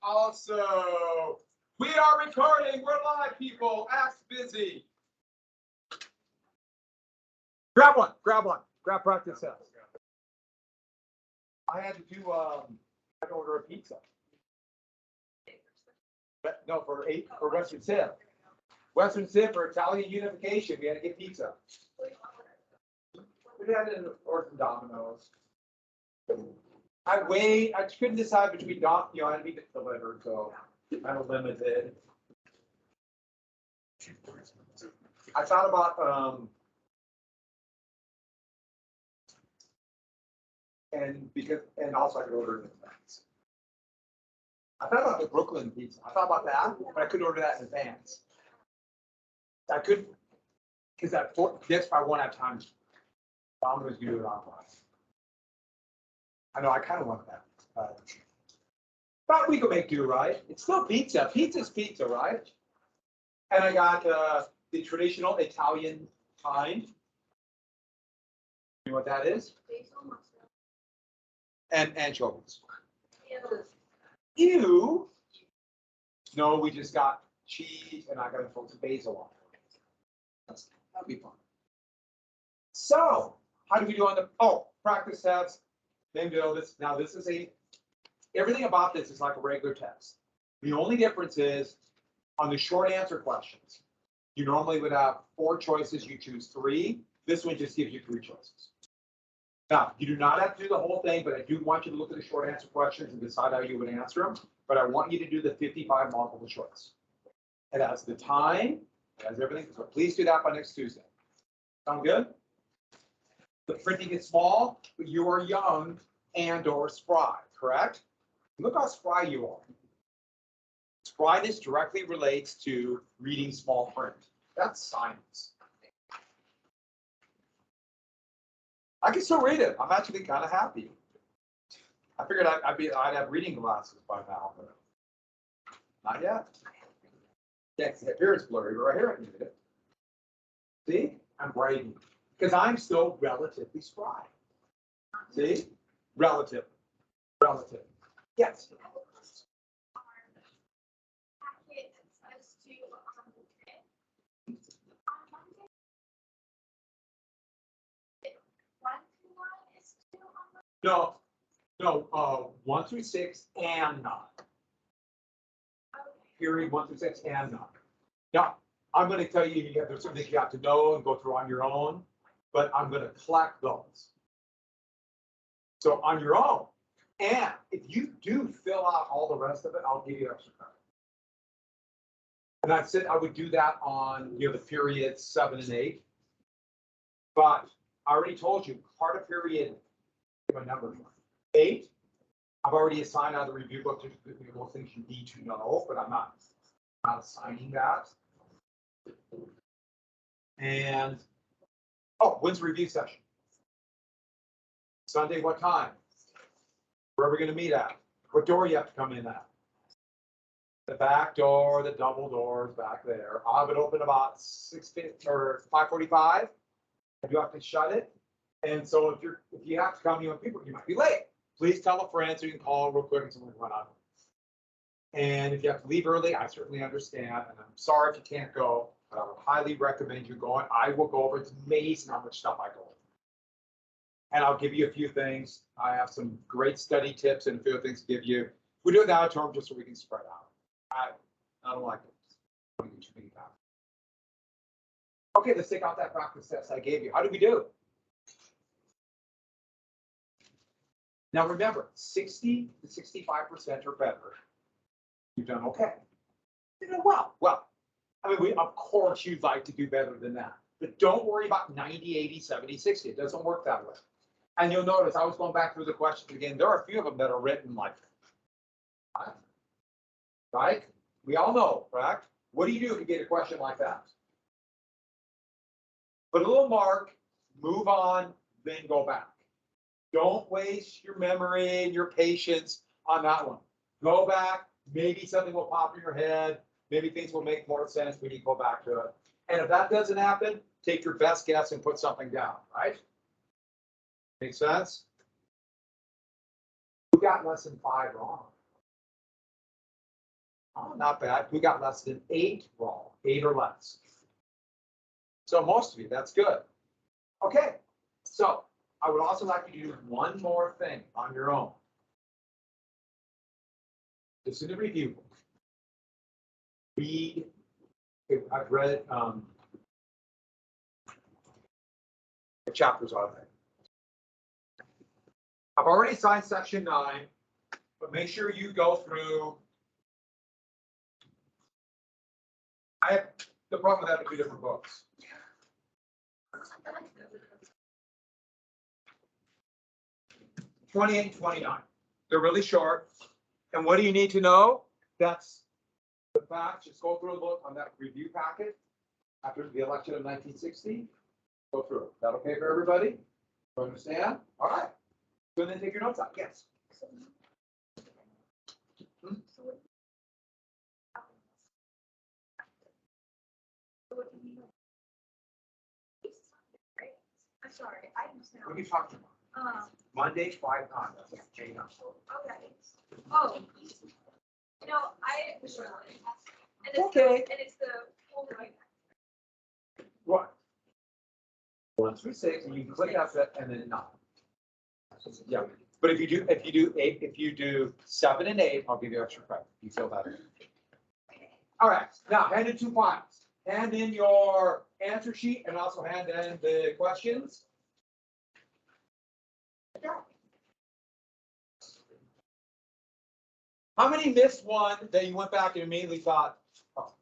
also. We are recording. We're live, people. Ask busy. Grab one. Grab one. Grab practice test. I had to do. I had to order a pizza. But no, for Western Civ. Western Civ for Italian unification. We had to get pizza. We had to order some Domino's. I couldn't decide between I had to be delivered, so I'm limited. I thought about and also I could order it in advance. I thought about the Brooklyn pizza. I thought about that, but I couldn't order that in advance. I could because that's if I won't have time. I'm going to do it online. I know I kind of want that. But we can make do, right? It's still pizza. Pizza's pizza, right? And I got the traditional Italian kind. You know what that is? And anchovies. Ew. No, we just got cheese and I got to throw some basil on it. That'll be fun. So, how do we do on the practice test? Then do this. Now this is everything about this is like a regular test. The only difference is on the short answer questions, you normally would have 4 choices, you choose 3. This one just gives you 3 choices. Now, you do not have to do the whole thing, but I do want you to look at the short answer questions and decide how you would answer them. But I want you to do the 55 multiple choice. It has the time, it has everything. So please do that by next Tuesday. Sound good? The printing is small, but you are young and or spry, correct? Look how spry you are. Spryness directly relates to reading small print. That's science. I can still read it. I'm actually kind of happy. I figured I'd have reading glasses by now, but not yet. Yeah, here it's blurry, but right here I can read it. See, I'm writing because I'm still relatively spry. See, relative. Yes. No, 1 through 6 and 9. Period 1 through 6 and 9. Now, I'm going to tell you, there's some things you have to know and go through on your own, but I'm going to collect those. So on your own, and if you do fill out all the rest of it, I'll give you extra credit. And I said I would do that on the periods 7 and 8. But I already told you part of period. My number 8. I've already assigned out of the review book to those things you need to know, but I'm not assigning that. And when's the review session? Sunday, what time? Where are we going to meet at? What door you have to come in at? The back door, the double doors back there. I'll have it open about 6:50 or 5:45. I do have to shut it. And so if you have to come, you might be late. Please tell a friend so you can call real quick and someone can run out. And if you have to leave early, I certainly understand. And I'm sorry if you can't go, but I would highly recommend you going. I will go over. It's amazing how much stuff I go over. And I'll give you a few things. I have some great study tips and a few things to give you. We do it now term just so we can spread out. I don't like it. Okay, let's take out that practice test I gave you. How did we do? Now remember, 60 to 65% or better. You've done okay. You know, well. I mean, of course, you'd like to do better than that. But don't worry about 90, 80, 70, 60. It doesn't work that way. And you'll notice I was going back through the questions again. There are a few of them that are written like, right? We all know, correct? What do you do if you get a question like that? Put a little mark, move on, then go back. Don't waste your memory and your patience on that one. Go back. Maybe something will pop in your head. Maybe things will make more sense when you go back to it. And if that doesn't happen, take your best guess and put something down, right? Make sense? Who got lesson 5 wrong? Oh, not bad. Who got less than 8 wrong? 8 or less. So most of you, that's good. Okay, so I would also like you to do one more thing on your own. This is a review. Read. I've read the chapters on there. I've already signed section 9, but make sure you go through. I have the problem with having 2 different books. '28 and 29. They're really short. And what do you need to know? That's the fact. Just go through a look on that review packet after the election of 1960. Go through it. Is that okay for everybody? You understand? All right. So then take your notes out. Yes. I'm sorry, I understand. What are you talking about? Monday, 5 times. Okay. Oh, you know, I was struggling. And it's Okay. And it's the whole right. What? 1 through 6, and you can click out that and then 9. Yeah. But if you do 7 and 8, I'll give you extra credit. You feel that? All right. Now hand in 2 files. Hand in your answer sheet and also hand in the questions. How many missed one that you went back and immediately thought, oh.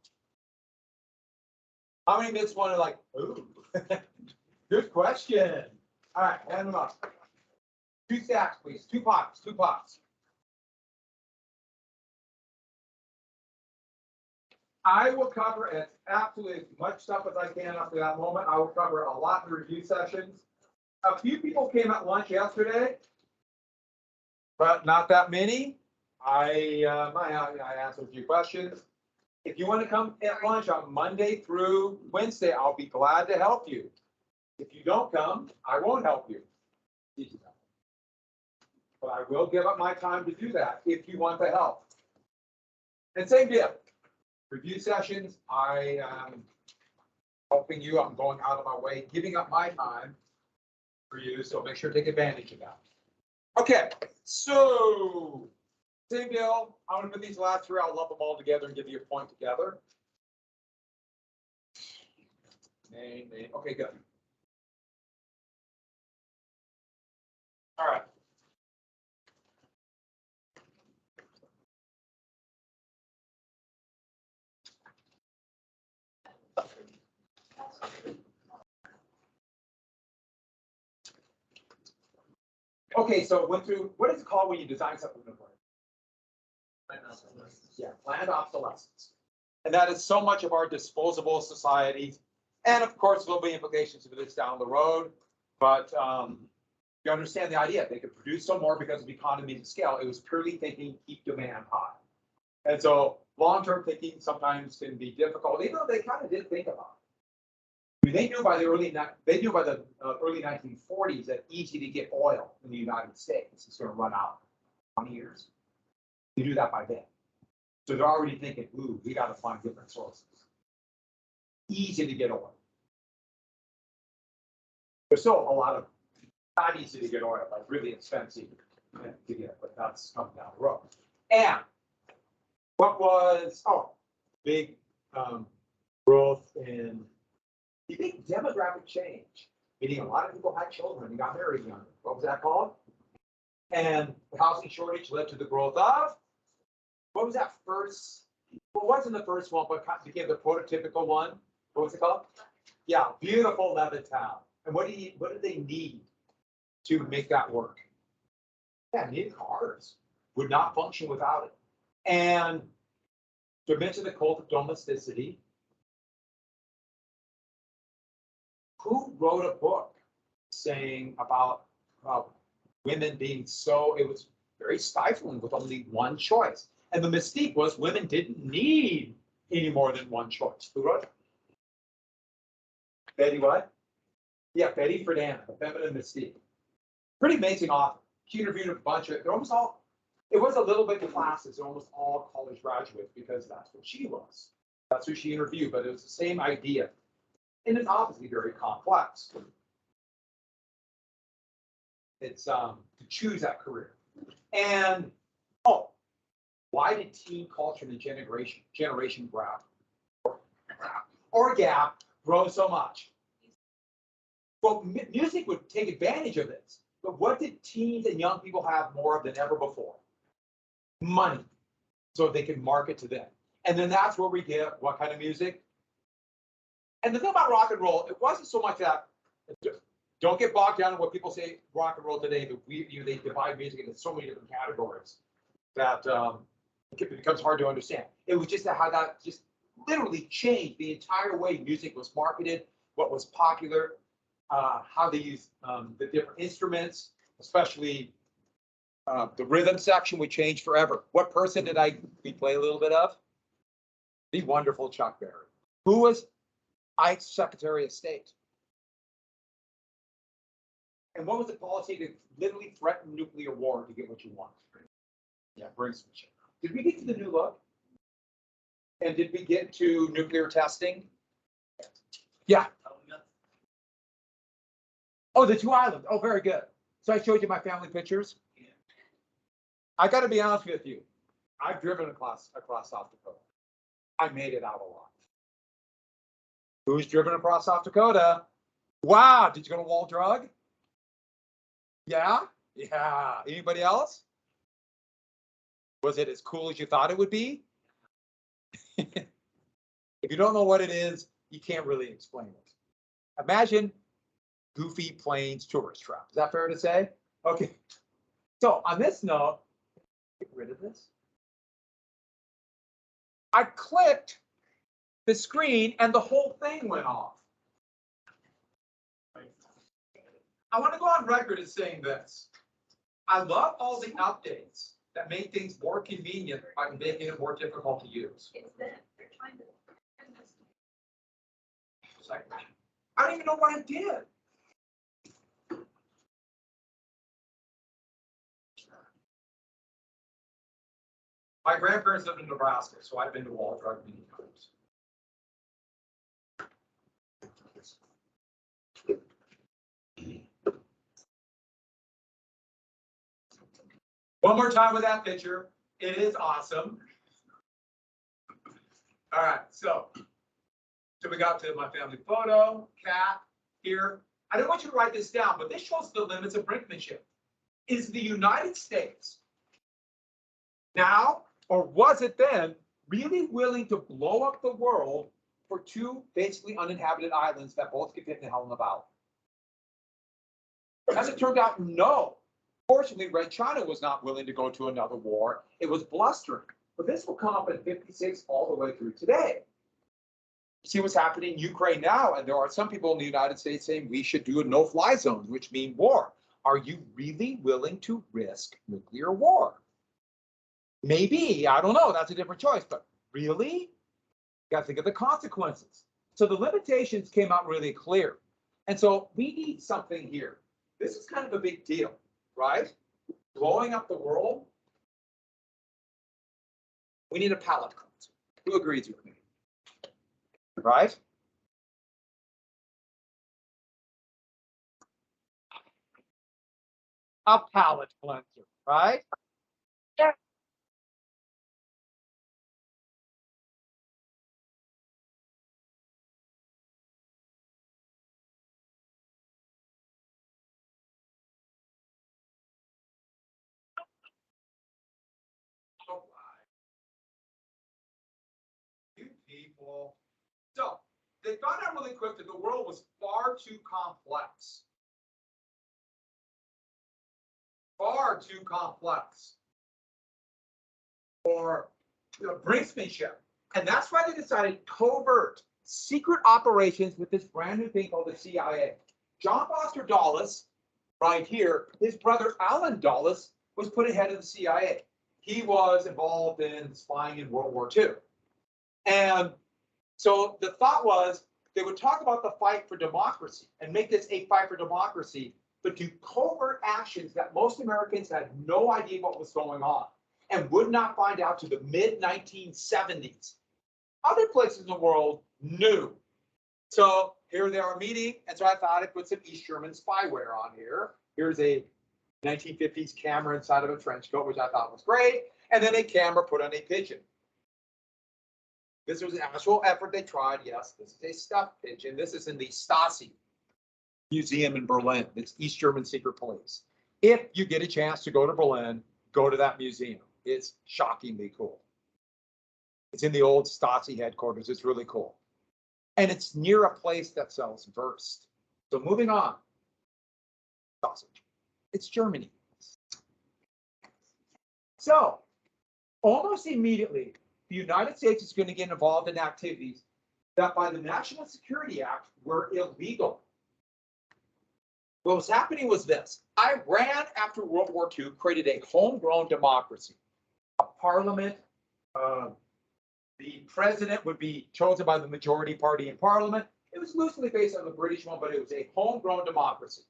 How many missed one and like, ooh, good question. All right, hand them up. 2 stacks, please. 2 pots, 2 pots. I will cover as absolutely as much stuff as I can up to that moment. I will cover a lot in the review sessions. A few people came at lunch yesterday, but not that many. I answered a few questions. If you want to come at lunch on Monday through Wednesday, I'll be glad to help you. If you don't come, I won't help you. But I will give up my time to do that if you want the help. And same deal. Review sessions, I am helping you. I'm going out of my way, giving up my time for you. So make sure to take advantage of that. Okay, so same deal. I'm going to put these last 3. I'll lump them all together and give you a point together. Name. Okay, good. All right. Okay, so went through, what is it called when you design something for it? Yeah, planned obsolescence. And that is so much of our disposable society. And of course, there'll be implications for this down the road. But you understand the idea. They could produce some more because of economies of scale. It was purely thinking, keep demand high. And so long-term thinking sometimes can be difficult, even though they kind of did think about it. I mean, they knew by the early 1940s that easy to get oil in the United States is going to run out in 20 years. They do that by then. So they're already thinking, ooh, we got to find different sources. Easy to get oil. There's still a lot of not easy to get oil, like really expensive to get, but that's coming down the road. And what was, big growth in, you think demographic change, meaning a lot of people had children and got married younger. What was that called? And the housing shortage led to the growth of, what was that first? Well, it wasn't the first one, but became the prototypical one. What was it called? Yeah, beautiful Levittown. And what did they need to make that work? Yeah, needed cars. Would not function without it. And to mention the cult of domesticity, who wrote a book saying about women being so, it was very stifling with only one choice. And the mystique was women didn't need any more than one choice. Who wrote it? Betty what? Yeah, Betty Friedan, The Feminine Mystique. Pretty amazing author. She interviewed a bunch of, they're almost all It was a little bit classes, almost all college graduates, because that's what she was. That's who she interviewed, but it was the same idea. And it's obviously very complex. It's to choose that career. And why did teen culture and generation gap grow so much? Well, music would take advantage of this. But what did teens and young people have more of than ever before? Money. So they can market to them. And then that's where we get what kind of music? And the thing about rock and roll, it wasn't so much that, don't get bogged down in what people say rock and roll today, that they divide music into so many different categories that it becomes hard to understand. It was just how that just literally changed the entire way music was marketed, what was popular, how they used the different instruments, especially the rhythm section would change forever. What person did we play a little bit of? The wonderful Chuck Berry. Who was Ike's Secretary of State? And what was the policy to literally threaten nuclear war to get what you want? Yeah, brinksmanship. Did we get to the new look? And did we get to nuclear testing? Yeah. Oh, the two islands. Oh, very good. So I showed you my family pictures. I got to be honest with you. I've driven across South Dakota. I made it out alive. Who's driven across South Dakota? Wow. Did you go to Wall Drug? Yeah. Yeah. Anybody else? Was it as cool as you thought it would be? If you don't know what it is, you can't really explain it. Imagine Goofy Plains tourist trap. Is that fair to say? Okay. So on this note, get rid of this. I clicked the screen and the whole thing went off. I want to go on record as saying this. I love all the updates that make things more convenient by making it more difficult to use. It's them. They're trying to. I don't even know what I did. My grandparents lived in Nebraska, so I've been to Wall Drug many times. One more time with that picture. It is awesome. All right, so we got to my family photo, cat here. I don't want you to write this down, but this shows the limits of brinkmanship. Is the United States now, or was it then, really willing to blow up the world for two basically uninhabited islands that both could get the hell in the bow? As it turned out, no. Fortunately, Red China was not willing to go to another war. It was blustering. But this will come up in 56 all the way through today. See what's happening in Ukraine now, and there are some people in the United States saying we should do a no-fly zone, which means war. Are you really willing to risk nuclear war? Maybe, I don't know, that's a different choice, but really? You got to think of the consequences. So the limitations came out really clear. And so we need something here. This is kind of a big deal, right? Blowing up the world. We need a palate cleanser. Who agrees with me? Right? A palate cleanser, right? Yeah. You people. So they found out really quick that the world was far too complex. Far too complex for brinksmanship. And that's why they decided covert secret operations with this brand new thing called the CIA. John Foster Dulles, right here, his brother Alan Dulles was put ahead of the CIA. He was involved in spying in World War II. And so the thought was they would talk about the fight for democracy and make this a fight for democracy, but do covert actions that most Americans had no idea what was going on. and would not find out to the mid-1970s. Other places in the world knew. So here they are meeting, and so I thought I'd put some East German spyware on here. Here's a 1950s camera inside of a trench coat, which I thought was great, and then a camera put on a pigeon. This was an actual effort they tried. Yes, this is a stuffed pigeon. This is in the Stasi Museum in Berlin. It's East German secret police. If you get a chance to go to Berlin, go to that museum. It's shockingly cool. It's in the old Stasi headquarters. It's really cool. And it's near a place that sells Wurst. So moving on. Sausage. It's Germany. So almost immediately, the United States is going to get involved in activities that by the National Security Act were illegal. What was happening was this. Iran, after World War II, created a homegrown democracy. A parliament, the president would be chosen by the majority party in parliament. It was loosely based on the British one, but it was a homegrown democracy.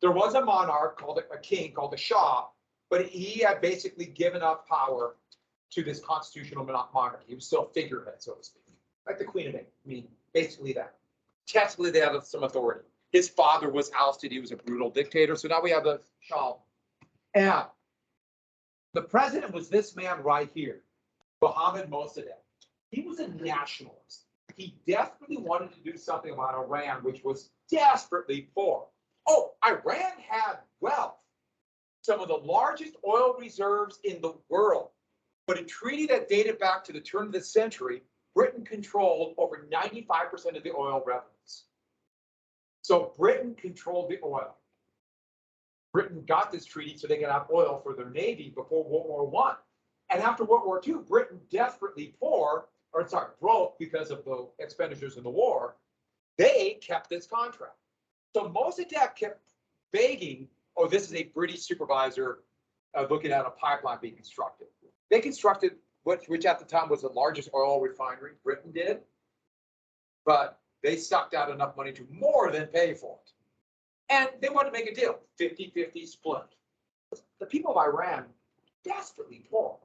There was a monarch called a king called the Shia, but he had basically given up power to this constitutional monarchy. He was still a figurehead, so to speak, like the Queen of England. I mean, basically that. Technically, they had some authority. His father was ousted. He was a brutal dictator. So now we have the Shah. And the president was this man right here, Mohammad Mossadegh. He was a nationalist. He desperately wanted to do something about Iran, which was desperately poor. Oh, Iran had wealth, some of the largest oil reserves in the world. But a treaty that dated back to the turn of the century, Britain controlled over 95% of the oil revenues. So Britain controlled the oil. Britain got this treaty so they could have oil for their navy before World War I. And after World War II, Britain desperately broke because of the expenditures in the war. They kept this contract. So Mossadegh kept begging, oh, this is a British supervisor looking at a pipeline being constructed. They constructed which at the time was the largest oil refinery, Britain did, but they sucked out enough money to more than pay for it. And they wanted to make a deal, 50-50 split. The people of Iran desperately poor.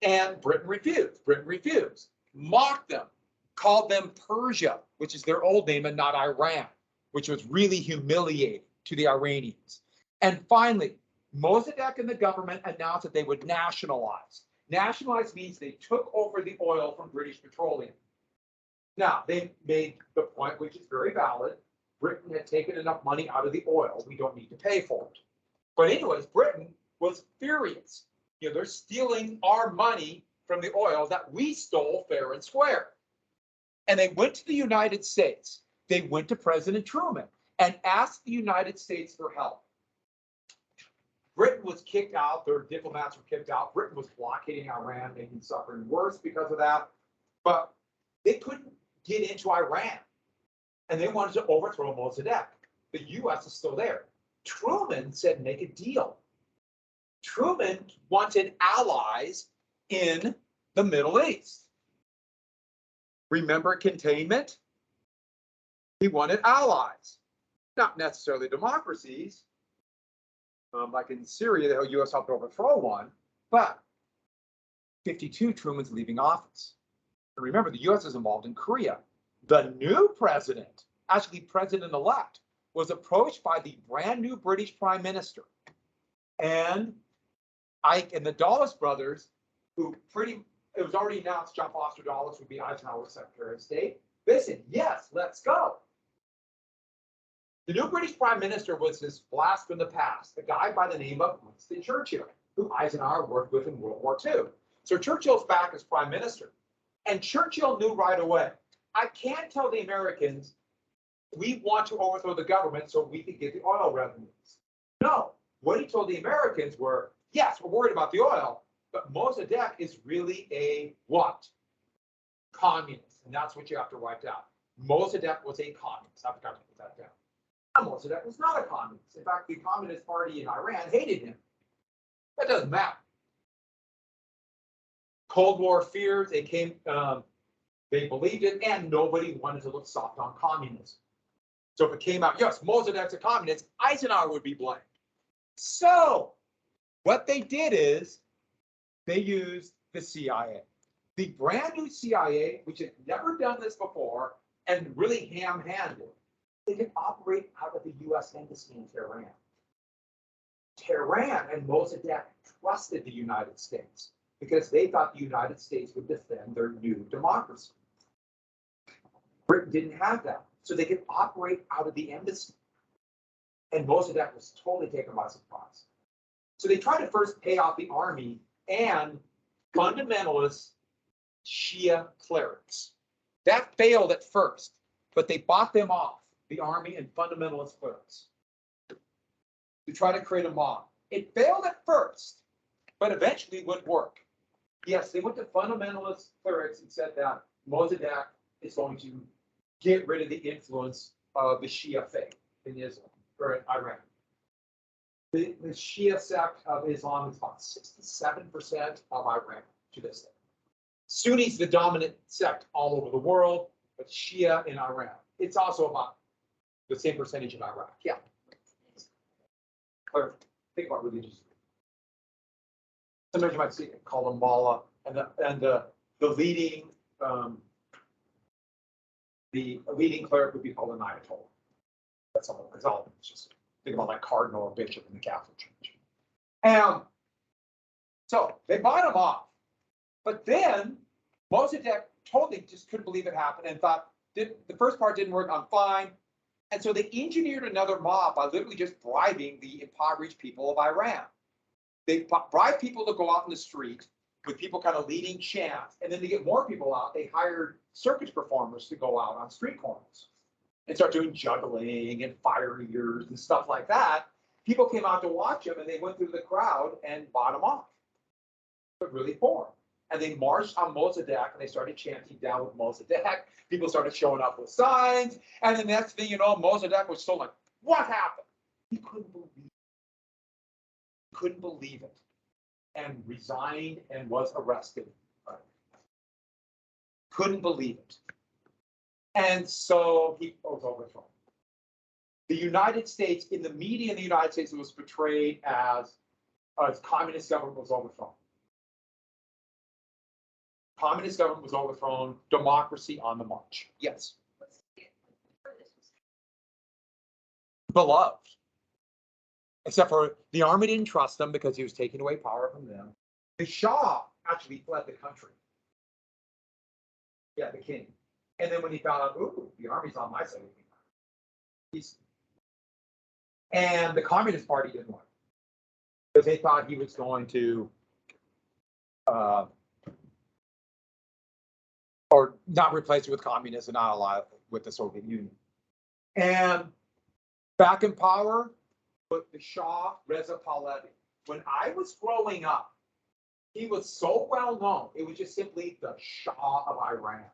And Britain refused, mocked them, called them Persia, which is their old name and not Iran, which was really humiliating to the Iranians. And finally, Mossadegh and the government announced that they would nationalize. Nationalize means they took over the oil from British Petroleum. Now, they made the point, which is very valid, Britain had taken enough money out of the oil, we don't need to pay for it. But anyways, Britain was furious. You know, they're stealing our money from the oil that we stole fair and square. And they went to the United States. They went to President Truman and asked the United States for help. Britain was kicked out. Their diplomats were kicked out. Britain was blockading Iran, making suffering worse because of that. But they couldn't get into Iran. And they wanted to overthrow Mossadegh. The U.S. is still there. Truman said, make a deal. Truman wanted allies in the Middle East. Remember containment? He wanted allies, not necessarily democracies. Like in Syria, the U.S. helped overthrow one, but 52, Truman's leaving office. And remember, the U.S. is involved in Korea. The new president, actually president-elect, was approached by the brand new British Prime Minister. And Ike and the Dulles brothers, it was already announced John Foster Dulles would be Eisenhower's Secretary of State. They said, yes, let's go. The new British Prime Minister was this blast from the past, a guy by the name of Winston Churchill, who Eisenhower worked with in World War II. So Churchill's back as Prime Minister. And Churchill knew right away, I can't tell the Americans, we want to overthrow the government so we can get the oil revenues. No, what he told the Americans were, yes, we're worried about the oil, but Mossadegh is really a what? Communist. And that's what you have to write down. Mossadegh was a communist. I forgot to put that down. Mossadegh was not a communist. In fact, the Communist Party in Iran hated him. That doesn't matter. Cold War fears, they believed it, and nobody wanted to look soft on communism. So if it came out, yes, Mossadegh's a communist, Eisenhower would be blamed. So what they did is they used the CIA. The brand new CIA, which had never done this before and really ham-handed, they could operate out of the US Embassy in Tehran. Tehran and Mossadegh trusted the United States because they thought the United States would defend their new democracy. Britain didn't have that, so they could operate out of the embassy. And Mossadegh was totally taken by surprise. So they tried to first pay off the army and fundamentalist Shia clerics. That failed at first, but they bought them off, the army and fundamentalist clerics, to try to create a mob. It failed at first, but eventually would work. Yes, they went to fundamentalist clerics and said that Mossadegh is going to get rid of the influence of the Shia faith in Islam or in Iran. The Shia sect of Islam is about 67% of Iran to this day. Sunnis, the dominant sect all over the world, but Shia in Iran. It's also about the same percentage in Iraq. Yeah. Think about religious. Sometimes you might see it called a mullah, and the leading cleric would be called an ayatollah. That's all. It's all. It's just think about like cardinal or bishop in the Catholic Church. And so they bought him off, but then Mossadegh totally just couldn't believe it happened and thought the first part didn't work. I'm fine. And so they engineered another mob by literally just bribing the impoverished people of Iran. They bribed people to go out in the street with people kind of leading chants. And then to get more people out, they hired circus performers to go out on street corners and start doing juggling and fire eaters and stuff like that. People came out to watch them and they went through the crowd and bought them off. But really poor. And they marched on Mossadegh and they started chanting down with Mossadegh. People started showing up with signs. And the next thing you know, Mossadegh was still like, what happened? He couldn't believe it. Couldn't believe it. And resigned and was arrested. Couldn't believe it. And so he was overthrown. The United States, in the media in the United States, it was portrayed as communist government was overthrown. Communist government was overthrown, democracy on the march. Yes. Beloved. Except for the army didn't trust him because he was taking away power from them. The Shah actually fled the country. Yeah, the king. And then when he found out, ooh, the army's on my side, and the Communist Party didn't want it because they thought he was going to or not replace it with communists and not ally with the Soviet Union. And back in power with the Shah Reza Pahlavi. When I was growing up, he was so well known. It was just simply the Shah of Iran.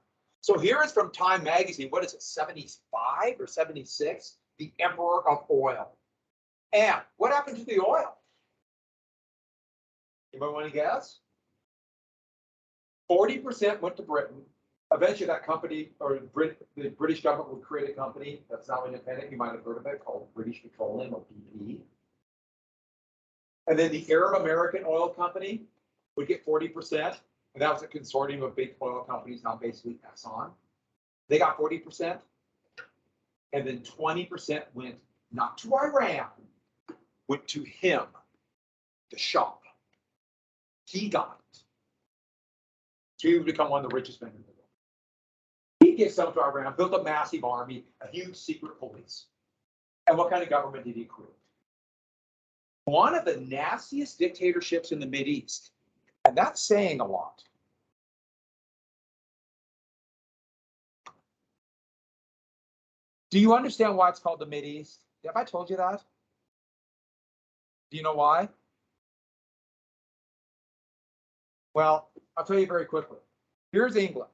So here is from Time magazine. What is it, 75 or 76? The Emperor of Oil. And what happened to the oil? Anybody want to guess? 40% went to Britain. Eventually that company, or the British government would create a company that's now independent. You might have heard of it, called British Petroleum, or BP. And then the Arab American Oil Company would get 40%. And that was a consortium of big oil companies, now basically Exxon. They got 40%. And then 20% went not to Iran, went to him, the Shah. He got it. So he would become one of the richest men in the world. He gave some to Iran, built a massive army, a huge secret police. And what kind of government did he create? One of the nastiest dictatorships in the Mideast. And that's saying a lot. Do you understand why it's called the Mideast? Have I told you that? Do you know why? Well, I'll tell you very quickly. Here's England.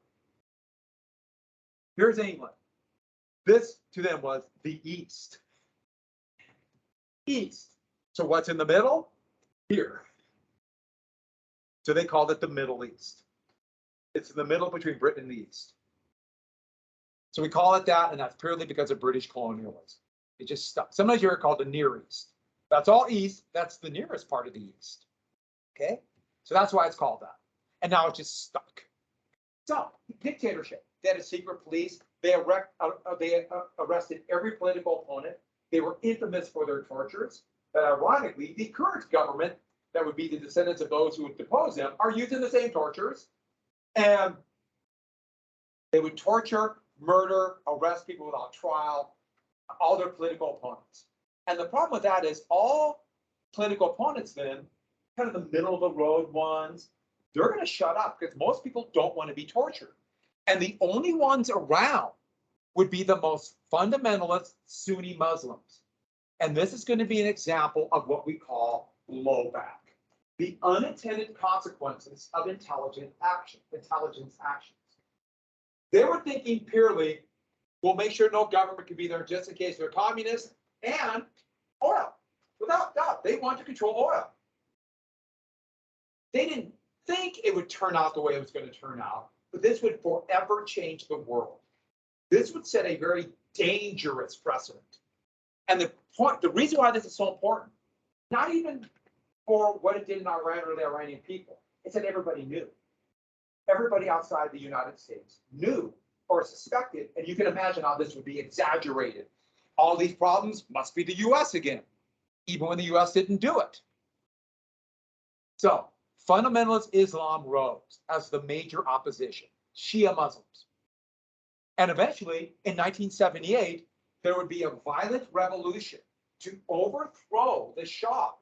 Here's England. This to them was the East. East. So what's in the middle? Here. So they called it the Middle East. It's in the middle between Britain and the East. So we call it that, and that's purely because of British colonialism. It just stuck. Sometimes you hear it called the Near East. That's all East. That's the nearest part of the East. Okay? So that's why it's called that. And now it's just stuck. So, dictatorship. They had a secret police. They arrested every political opponent. They were infamous for their tortures. But ironically, the current government, that would be the descendants of those who would depose them, are using the same tortures. And they would torture, murder, arrest people without trial, all their political opponents. And the problem with that is all political opponents then, kind of the middle of the road ones, they're going to shut up because most people don't want to be tortured. And the only ones around would be the most fundamentalist Sunni Muslims. And this is going to be an example of what we call blowback, the unintended consequences of intelligence actions. They were thinking purely, we'll make sure no government can be there just in case they're communists, and oil. Without doubt, they want to control oil. They didn't think it would turn out the way it was going to turn out, but this would forever change the world. This would set a very dangerous precedent. And the reason why this is so important, not even for what it did in Iran or the Iranian people, it's that everybody knew. Everybody outside the United States knew or suspected, and you can imagine how this would be exaggerated. All these problems must be the US again, even when the US didn't do it. So, fundamentalist Islam rose as the major opposition, Shia Muslims. And eventually, in 1978, there would be a violent revolution to overthrow the Shah.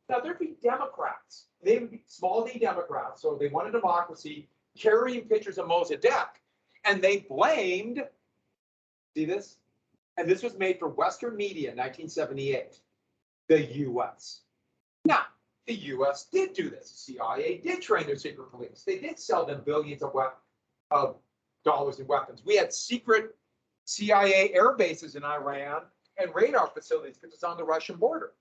Now, there'd be Democrats. They would be small d Democrats, so they wanted democracy, carrying pictures of Mossadegh. And they blamed, see this? And this was made for Western media in 1978, the US. Now, the US did do this. The CIA did train their secret police. They did sell them billions of dollars in weapons. We had secret CIA air bases in Iran and radar facilities because it's on the Russian border.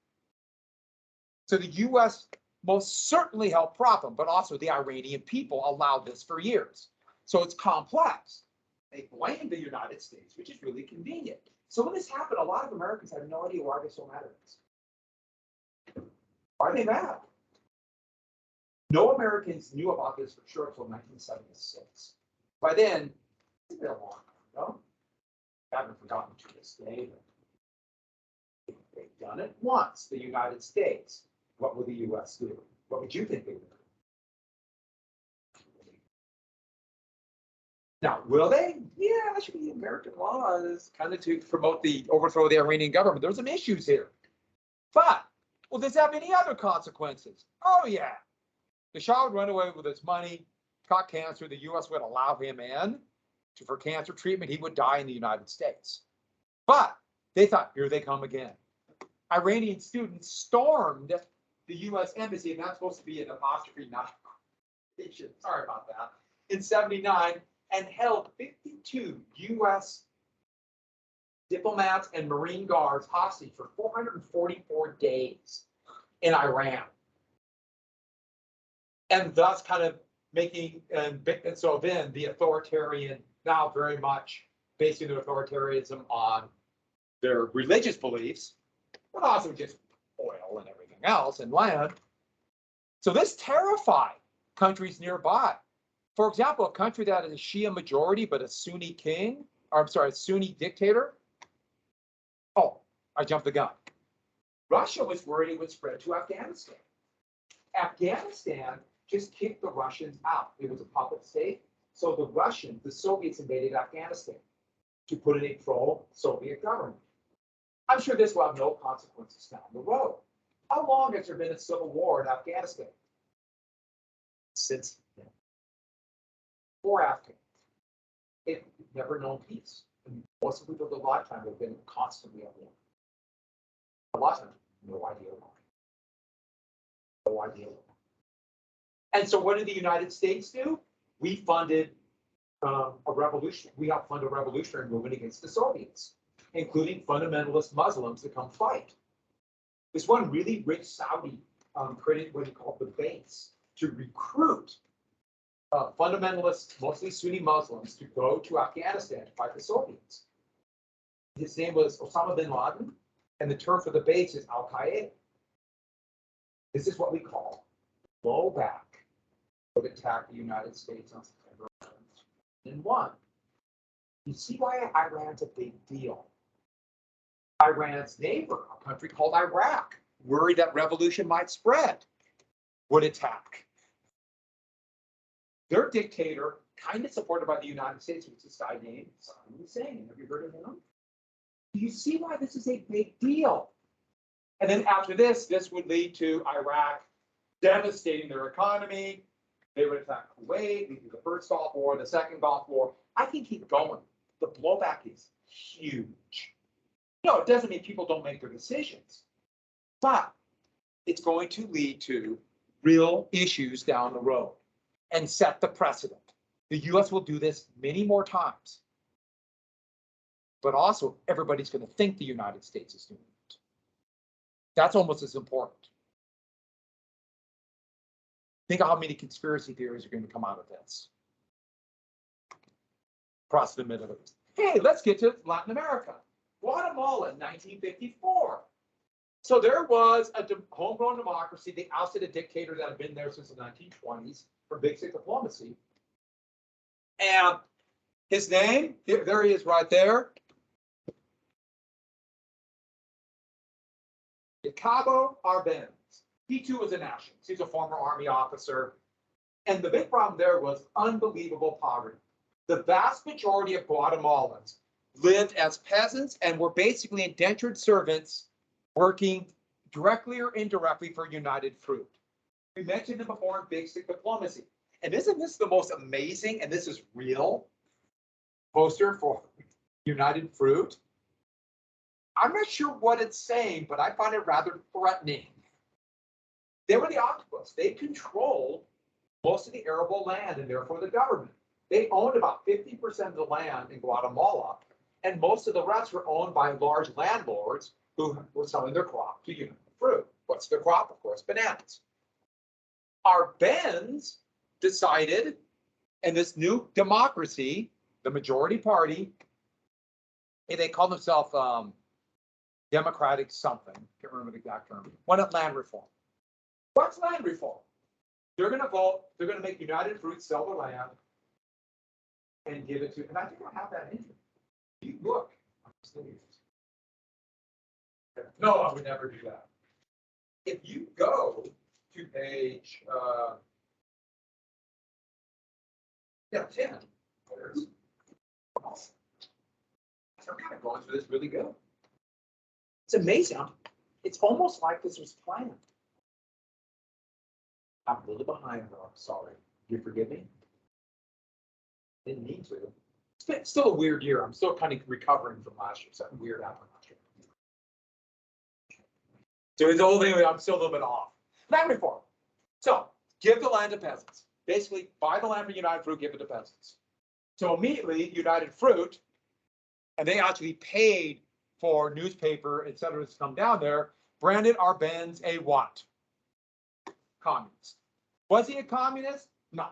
So the US most certainly helped prop them, but also the Iranian people allowed this for years. So it's complex. They blamed the United States, which is really convenient. So when this happened, a lot of Americans had no idea why they're so mad at this. Why are they mad? No Americans knew about this for sure until 1976. By then, it's been a long time ago. I haven't forgotten to this day. But they've done it once, the United States. What will the US do? What would you think they would do? Now, will they? Yeah, that should be American laws, kind of to promote the overthrow of the Iranian government. There's some issues here. But, will this have any other consequences? Oh, yeah. The Shah would run away with his money, caught cancer. The US would allow him in for cancer treatment. He would die in the United States. But they thought, here they come again. Iranian students stormed the US embassy, and that's supposed to be an apostrophe, not a quotation. Sorry about that. In '79, and held 52 US diplomats and Marine guards hostage for 444 days in Iran. And thus kind of making, and so then the authoritarian, now very much basing their authoritarianism on their religious beliefs, but also just oil and everything else and land. So this terrified countries nearby. For example, a country that is a Shia majority but a Sunni king, or I'm sorry, a Sunni dictator. Oh, I jumped the gun. Russia was worried it would spread to Afghanistan. Afghanistan just kicked the Russians out. It was a puppet state. So the Soviets invaded Afghanistan to put in a pro-Soviet government. I'm sure this will have no consequences down the road. How long has there been a civil war in Afghanistan? Since then. For Afghans. They've never known peace. And most of the people's lifetime have been constantly at war. A lot of them, no idea why. No idea why. And so what did the United States do? We funded a revolution. We helped fund a revolutionary movement against the Soviets, including fundamentalist Muslims to come fight. This one really rich Saudi created what he called the base to recruit fundamentalists, mostly Sunni Muslims, to go to Afghanistan to fight the Soviets. His name was Osama bin Laden, and the term for the base is Al-Qaeda. This is what we call blowback. would attack the United States on September 11th and won. You see why Iran's a big deal. Iran's neighbor, a country called Iraq, worried that revolution might spread, would attack. Their dictator, kind of supported by the United States, was this guy named Saddam Hussein. Have you heard of him? Do you see why this is a big deal? And then after this would lead to Iraq devastating their economy. They would attack Kuwait, lead to the first Gulf War, the second Gulf War. I can keep going. The blowback is huge. No, it doesn't mean people don't make their decisions, but it's going to lead to real issues down the road and set the precedent. The US will do this many more times. But also, everybody's going to think the United States is doing it. That's almost as important. Think of how many conspiracy theories are going to come out of this. Across the Middle East. Hey, let's get to Latin America. Guatemala, 1954. So there was a homegrown democracy. They ousted a dictator that had been there since the 1920s for basic diplomacy. And his name, there he is right there. Cabo Arbenz. He too was a nationalist. He's a former army officer. And the big problem there was unbelievable poverty. The vast majority of Guatemalans lived as peasants and were basically indentured servants working directly or indirectly for United Fruit. We mentioned them before in basic diplomacy. And isn't this the most amazing, and this is real, poster for United Fruit? I'm not sure what it's saying, but I find it rather threatening. They were the octopus. They controlled most of the arable land and therefore the government. They owned about 50% of the land in Guatemala, and most of the rest were owned by large landlords who were selling their crop to United Fruit. What's their crop? Of course, bananas. Arbenz decided, in this new democracy, the majority party, and they call themselves Democratic something, can't remember the exact term, wanted land reform. What's land reform? They're going to vote, they're going to make United Fruit sell the land and give it to, and I think I have that in here. You look. No, I would never do that. If you go to page 10, there's awesome. I'm kind of going through this really good. It's amazing. It's almost like this was planned. I'm a little behind though. I'm sorry. You forgive me? Didn't need to. It's still a weird year. I'm still kind of recovering from last year. Something weird happened last year. So it's the whole thing. I'm still a little bit off. Land reform. So give the land to peasants. Basically, buy the land from United Fruit, give it to peasants. So immediately, United Fruit, and they actually paid for newspaper, et cetera, to come down there, branded Arbenz a what? Communist. Was he a communist? No.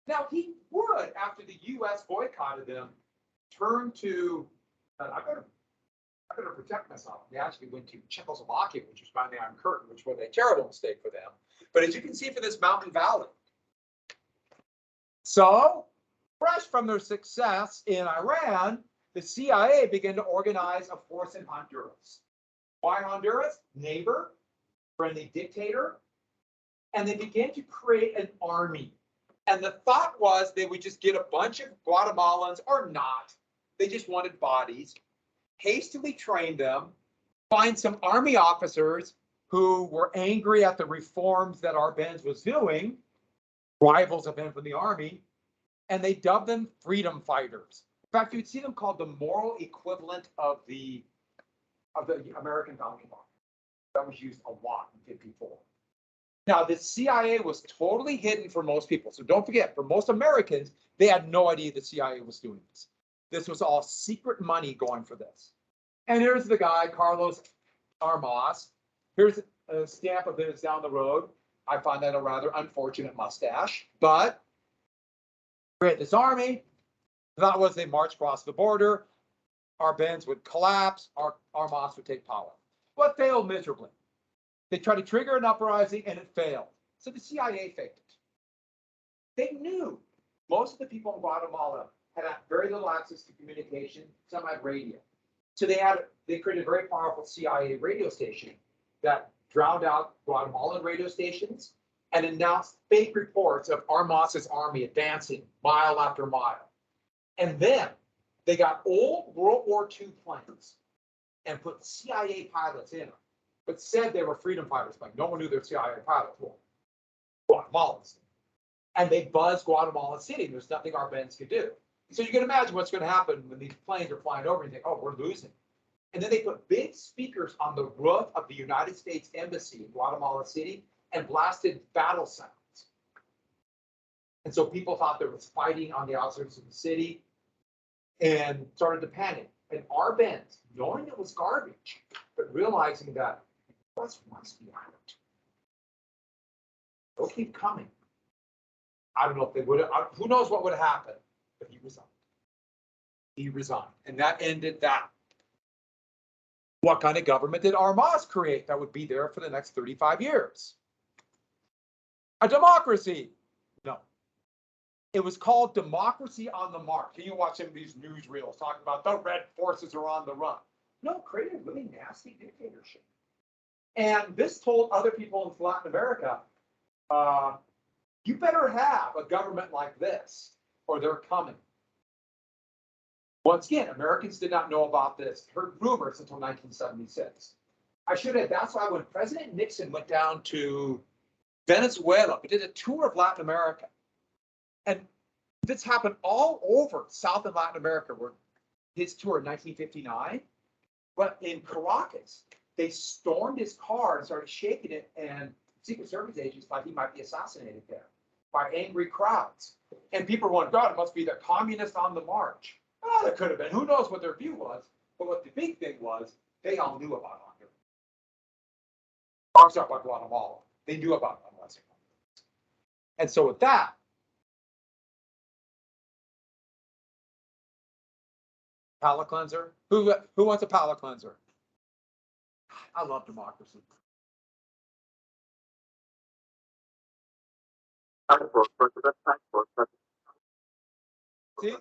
Now, he would, after the U.S. boycotted them, turn to, I better protect myself. They actually went to Czechoslovakia, which was behind the Iron Curtain, which was a terrible mistake for them. But as you can see for this mountain valley. So, fresh from their success in Iran, the CIA began to organize a force in Honduras. Why Honduras? Neighbor, friendly dictator. And they began to create an army. And the thought was they would just get a bunch of Guatemalans, or not. They just wanted bodies, hastily train them, find some army officers who were angry at the reforms that Arbenz was doing, rivals of him from the army, and they dubbed them freedom fighters. In fact, you'd see them called the moral equivalent of the American bounty law. That was used a lot in 54. Now, the CIA was totally hidden for most people. So don't forget, for most Americans, they had no idea the CIA was doing this. This was all secret money going for this. And here's the guy, Carlos Armas. Here's a stamp of his down the road. I find that a rather unfortunate mustache, but create this army. That was they marched across the border. Arbenz would collapse. Armas would take power. But failed miserably. They tried to trigger an uprising and it failed. So the CIA faked it. They knew most of the people in Guatemala had very little access to communication, some had radio. So they created a very powerful CIA radio station that drowned out Guatemalan radio stations and announced fake reports of Armas's army advancing mile after mile. And then they got old World War II planes and put CIA pilots in them, but said they were freedom fighters. Like no one knew they were CIA pilots. Well, Guatemalans. And they buzzed Guatemala City. There's nothing our Benz could do. So you can imagine what's going to happen when these planes are flying over and you think, oh, we're losing. And then they put big speakers on the roof of the United States Embassy in Guatemala City and blasted battle sounds. And so people thought there was fighting on the outskirts of the city and started to panic. And our Benz, knowing it was garbage, but realizing that West must be out. They'll keep coming. I don't know if they would have, who knows what would have happened, but he resigned. He resigned, and that ended that. What kind of government did Armas create that would be there for the next 35 years? A democracy. No. It was called Democracy on the March. Can you watch some of these newsreels talking about the red forces are on the run? No, created a really nasty dictatorship. And this told other people in Latin America, you better have a government like this or they're coming. Once again, Americans did not know about this, heard rumors until 1976. I should have, that's why when President Nixon went down to Venezuela, he did a tour of Latin America. And this happened all over South and Latin America, where his tour in 1959. But in Caracas, they stormed his car and started shaking it, and Secret Service agents thought he might be assassinated there by angry crowds. And people were going, God, it must be the communists on the march. Oh, that could have been. Who knows what their view was? But what the big thing was, they all knew about Honduras. I'm sorry, about Guatemala. They knew about Honduras. And so with that, palate cleanser. Who wants a palate cleanser? I love democracy. See?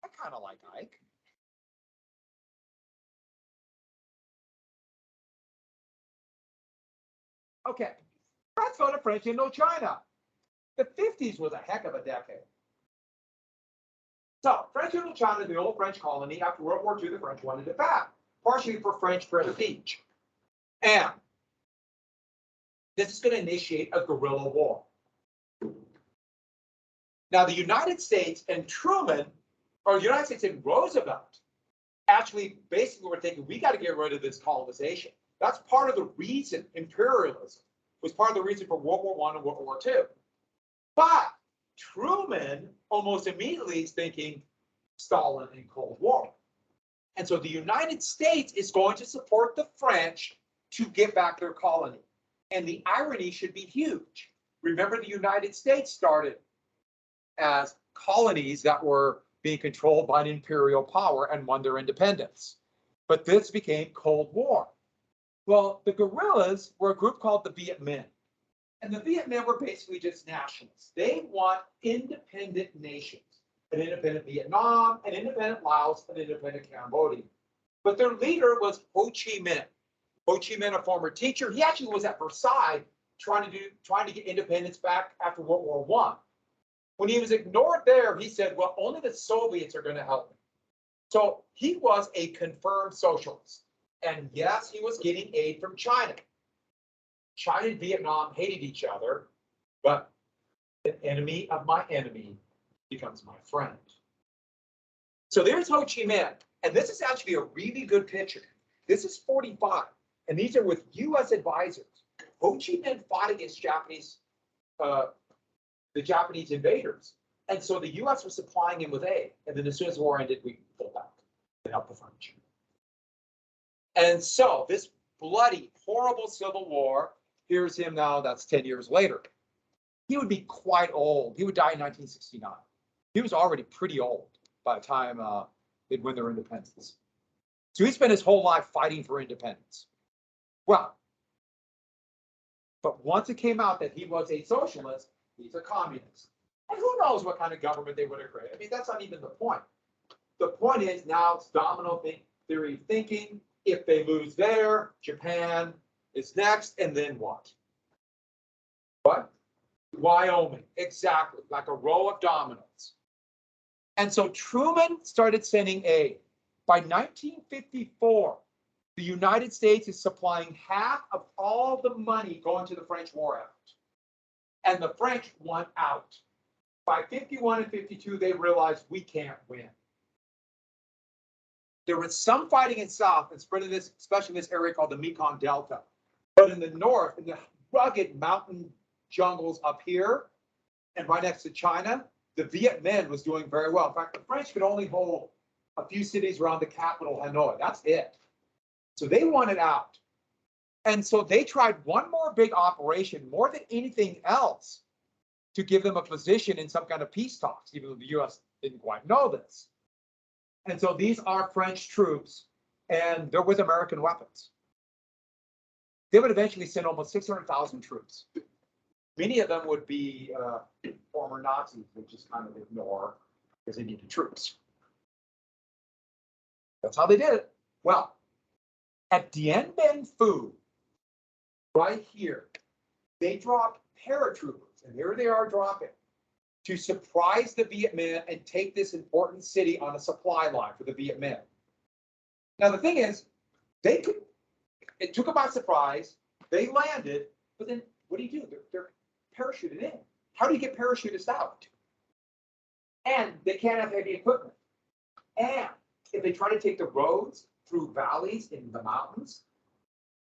I kind of like Ike. Okay, let's go to French Indochina. The 50s was a heck of a decade. So, French Indochina, the old French colony, after World War II, the French wanted it back, partially for French prestige. And this is going to initiate a guerrilla war. Now, the United States and Truman, or the United States and Roosevelt, actually basically were thinking, we got to get rid of this colonization. That's part of the reason, imperialism was part of the reason for World War I and World War II. But Truman almost immediately is thinking Stalin and Cold War. And so the United States is going to support the French to get back their colony. And the irony should be huge. Remember, the United States started as colonies that were being controlled by an imperial power and won their independence. But this became Cold War. Well, the guerrillas were a group called the Viet Minh. And the Viet Minh were basically just nationalists. They want independent nations, an independent Vietnam, an independent Laos, an independent Cambodia. But their leader was Ho Chi Minh. Ho Chi Minh, a former teacher, he actually was at Versailles trying to get independence back after World War I. When he was ignored there, he said, well, only the Soviets are going to help me. So he was a confirmed socialist. And yes, he was getting aid from China. China and Vietnam hated each other, but the enemy of my enemy becomes my friend. So there's Ho Chi Minh. And this is actually a really good picture. This is 45. And these are with U.S. advisors. Ho Chi Minh fought against the Japanese invaders. And so the U.S. was supplying him with aid. And then as soon as the war ended, we pulled back and helped the French. And so this bloody, horrible civil war. Here's him now, that's 10 years later. He would be quite old. He would die in 1969. He was already pretty old by the time they'd win their independence. So he spent his whole life fighting for independence. Well, but once it came out that he was a socialist, he's a communist. And who knows what kind of government they would have created. I mean, that's not even the point. The point is now it's domino theory thinking. If they lose there, Japan is next, and then what? What? Wyoming, exactly, like a row of dominoes. And so Truman started sending aid. By 1954, the United States is supplying half of all the money going to the French war effort. And the French want out. By 51 and 52, they realized we can't win. There was some fighting in South and spread in this, especially in this area called the Mekong Delta. But in the north, in the rugged mountain jungles up here and right next to China, the Viet Minh was doing very well. In fact, the French could only hold a few cities around the capital, Hanoi. That's it. So they wanted out. And so they tried one more big operation, more than anything else, to give them a position in some kind of peace talks, even though the US didn't quite know this. And so these are French troops, and they're with American weapons. They would eventually send almost 600,000 troops. Many of them would be former Nazis, they just kind of ignore because they needed troops. That's how they did it. Well, at Dien Bien Phu, right here, they dropped paratroopers, and here they are dropping, to surprise the Viet Minh and take this important city on a supply line for the Viet Minh. Now, the thing is, it took them by surprise, they landed, but then what do? They're parachuted in. How do you get parachutists out? And they can't have heavy equipment. And if they try to take the roads through valleys in the mountains,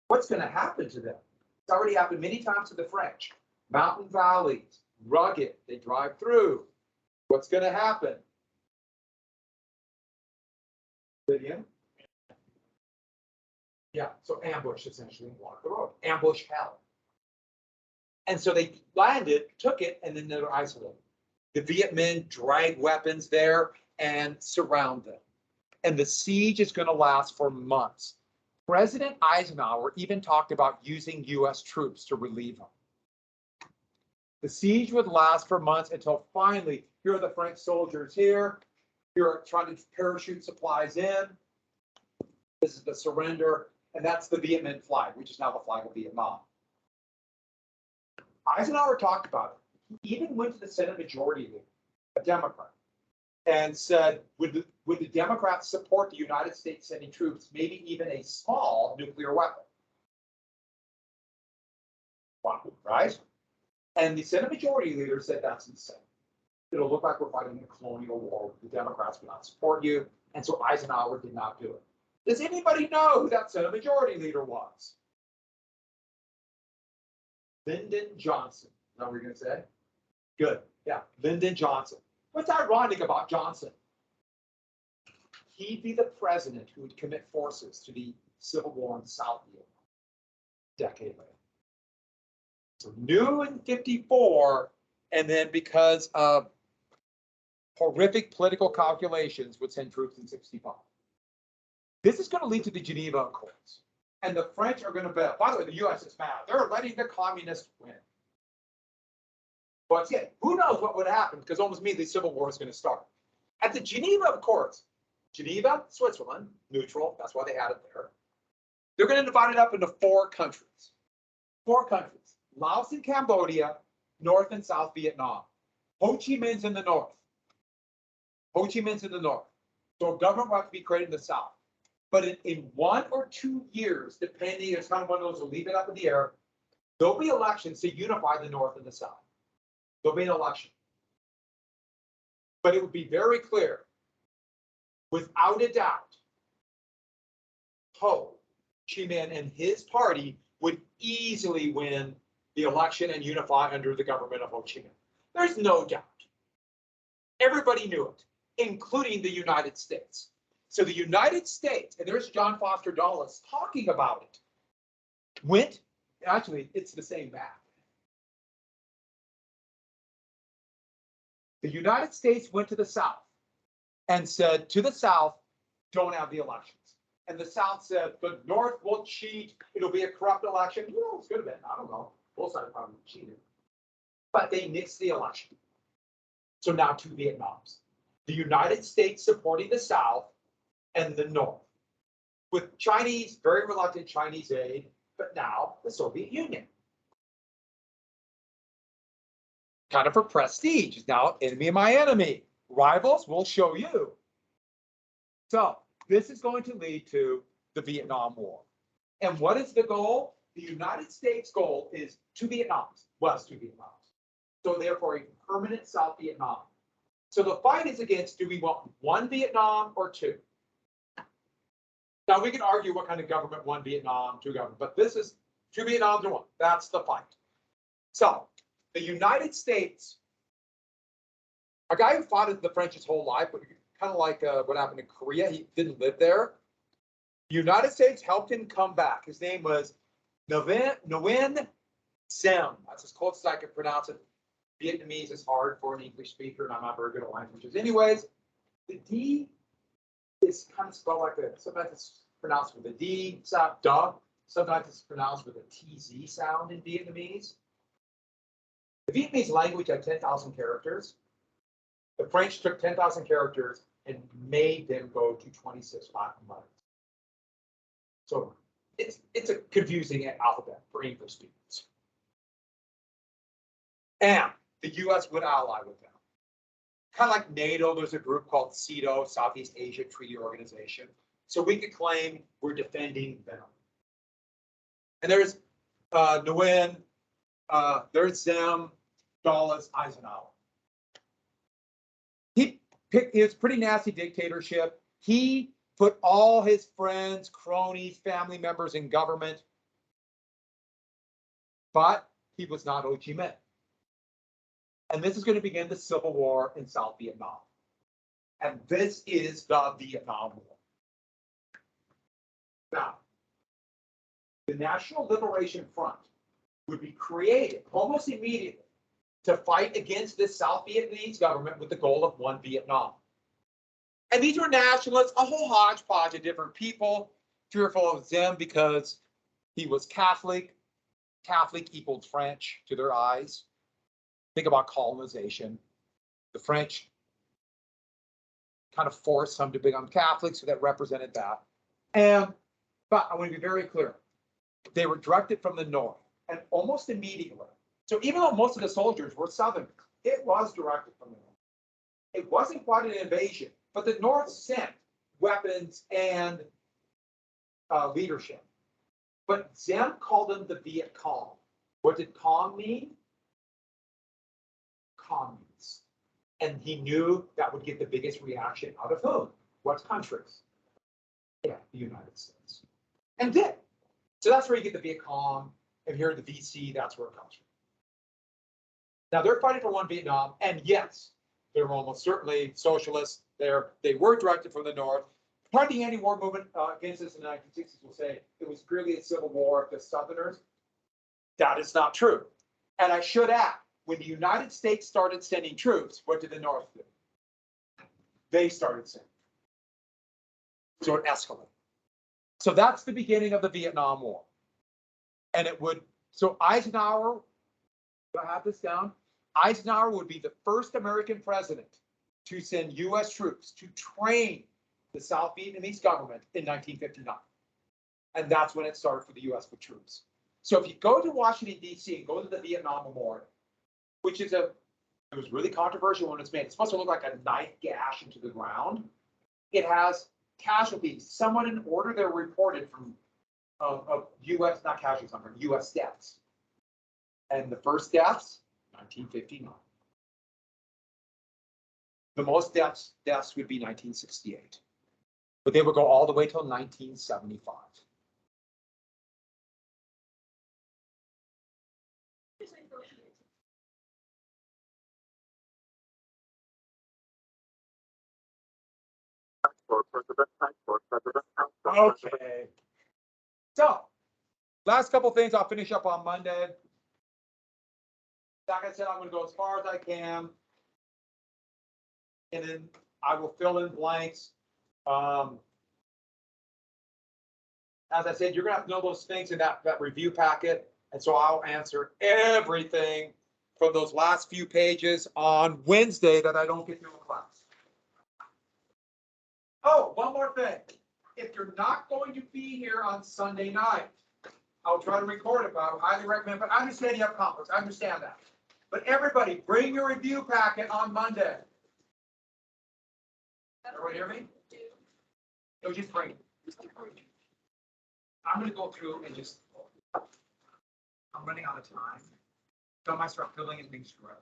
what's going to happen to them? It's already happened many times to the French. Mountain valleys, rugged, they drive through. What's going to happen? Lydia? Yeah, so ambush essentially and block the road. Ambush hell. And so they landed, took it, and then they're isolated. The Viet Minh drag weapons there and surround them. And the siege is going to last for months. President Eisenhower even talked about using US troops to relieve them. The siege would last for months until finally, here are the French soldiers here. You're trying to parachute supplies in. This is the surrender. And that's the Viet Minh flag, which is now the flag of Vietnam. Eisenhower talked about it. He even went to the Senate Majority Leader, a Democrat, and said, would the Democrats support the United States sending troops, maybe even a small nuclear weapon? Wow, right? And the Senate Majority Leader said that's insane. It'll look like we're fighting a colonial war. The Democrats will not support you. And so Eisenhower did not do it. Does anybody know who that Senate Majority Leader was? Lyndon Johnson. Is that what you're going to say? Good. Yeah, Lyndon Johnson. What's ironic about Johnson? He'd be the president who would commit forces to the Civil War in the South a decade later. So new in 54, and then because of horrific political calculations, would send troops in 65. This is going to lead to the Geneva Accords. And the French are going to bet. By the way, the US is mad. They're letting the communists win. But yeah, who knows what would happen, because almost immediately civil war is going to start. At the Geneva Accords, Geneva, Switzerland, neutral, that's why they had it there. They're going to divide it up into 4 countries. 4 countries. Laos and Cambodia, North and South Vietnam. Ho Chi Minh's in the north. Ho Chi Minh's in the north. So a government will have to be created in the south. But in 1 or 2 years, depending, it's kind of one of those, will leave it up in the air, there'll be elections to unify the north and the south. There'll be an election. But it would be very clear, without a doubt, Ho Chi Minh and his party would easily win the election and unify under the government of Ho Chi Minh. There's no doubt. Everybody knew it, including the United States. So the United States, and there's John Foster Dulles talking about it. went, actually, it's the same map. The United States went to the South and said to the South, don't have the elections. And the South said, the North will cheat. It'll be a corrupt election. You know, it's good have been. I don't know. Both sides probably cheated. But they nixed the election. So now two Vietnams. The United States supporting the South and the North. With Chinese, very reluctant Chinese aid, but now the Soviet Union. Kind of for prestige. Is now enemy of my enemy. Rivals will show you. So this is going to lead to the Vietnam War. And what is the goal? The United States goal is two Vietnams, was two Vietnams. So therefore a permanent South Vietnam. So the fight is against, do we want one Vietnam or two? Now we can argue what kind of government, one Vietnam, two government, but this is two Vietnams or one. That's the fight. So the United States, a guy who fought in the French his whole life, but kind of like what happened in Korea, he didn't live there. The United States helped him come back. His name was Nguyen Diem. That's as close as I can pronounce it. Vietnamese is hard for an English speaker, and I'm not very good at languages. Anyways, the D is kind of spelled like a, sometimes it's pronounced with a D sound, duh. Sometimes it's pronounced with a TZ sound in Vietnamese. The Vietnamese language had 10,000 characters. The French took 10,000 characters and made them go to 26 Latin letters. So it's a confusing alphabet for English speakers. And the US would ally with them. Kind of like NATO, there's a group called CETO, Southeast Asia Treaty Organization. So we could claim we're defending them. And there's Nguyen, there's Diem, Dulles, Eisenhower. He picked his pretty nasty dictatorship. He put all his friends, cronies, family members in government. But he was not Ho Chi Minh. And this is going to begin the Civil War in South Vietnam. And this is the Vietnam War. Now, the National Liberation Front would be created almost immediately to fight against this South Vietnamese government with the goal of one Vietnam. And these were nationalists, a whole hodgepodge of different people, fearful of Diem because he was Catholic. Catholic equaled French to their eyes. Think about colonization. The French kind of forced some to become Catholic, so that represented that. But I want to be very clear. They were directed from the north, and almost immediately. So even though most of the soldiers were Southerners, it was directed from the north. It wasn't quite an invasion, but the North sent weapons and leadership. But Diem called them the Viet Cong. What did Cong mean? Communists. And he knew that would get the biggest reaction out of whom? What countries? Yeah, the United States. And did. So that's where you get the Viet Cong. And here the VC, that's where it comes from. Now they're fighting for one Vietnam, and yes, they're almost certainly socialists. They were directed from the north. Part of the anti-war movement against this in the 1960s will say it was purely a civil war of the Southerners. That is not true. And I should add, when the United States started sending troops, what did the North do? They started sending. So it escalated. So that's the beginning of the Vietnam War. And it would, so Eisenhower, do I have this down? Eisenhower would be the first American president to send US troops to train the South Vietnamese government in 1959. And that's when it started for the US with troops. So if you go to Washington, D.C. and go to the Vietnam Memorial, which is it was really controversial when it's made. It's supposed to look like a knife gash into the ground. It has casualties, somewhat in order they're reported from of US, not casualties, I'm from US deaths. And the first deaths, 1959. The most deaths would be 1968. But they would go all the way till 1975. Okay. So Last couple things I'll finish up on Monday. Like I said, I'm gonna go as far as I can. And then I will fill in blanks. As I said, you're gonna have to know those things in that review packet. And so I'll answer everything from those last few pages on Wednesday that I don't get to in class. Oh, one more thing. If you're not going to be here on Sunday night, I'll try to record it, but I would highly recommend, but I understand you have conflicts, I understand that. But everybody, bring your review packet on Monday. Everyone hear me? No, just bring it. I'm gonna go through and just, I'm running out of time. So I might start filling in things throughout.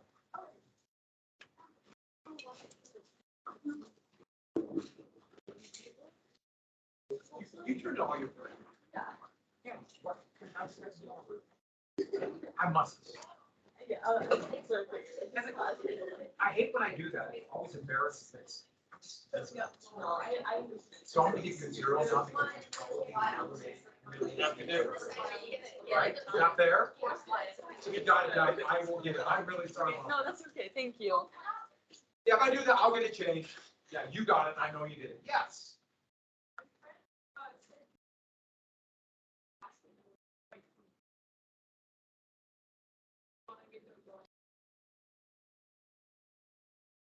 You turned all your. Yeah. I must. I hate when I do that. It always embarrasses things. So I'm gonna give you a zero. Right? Not there? So you got it done. I will give it. I'm really sorry. No, that's okay. Thank you. Yeah, if I do that, I'll get it changed. Yeah, you got it. I know you did it. Yes.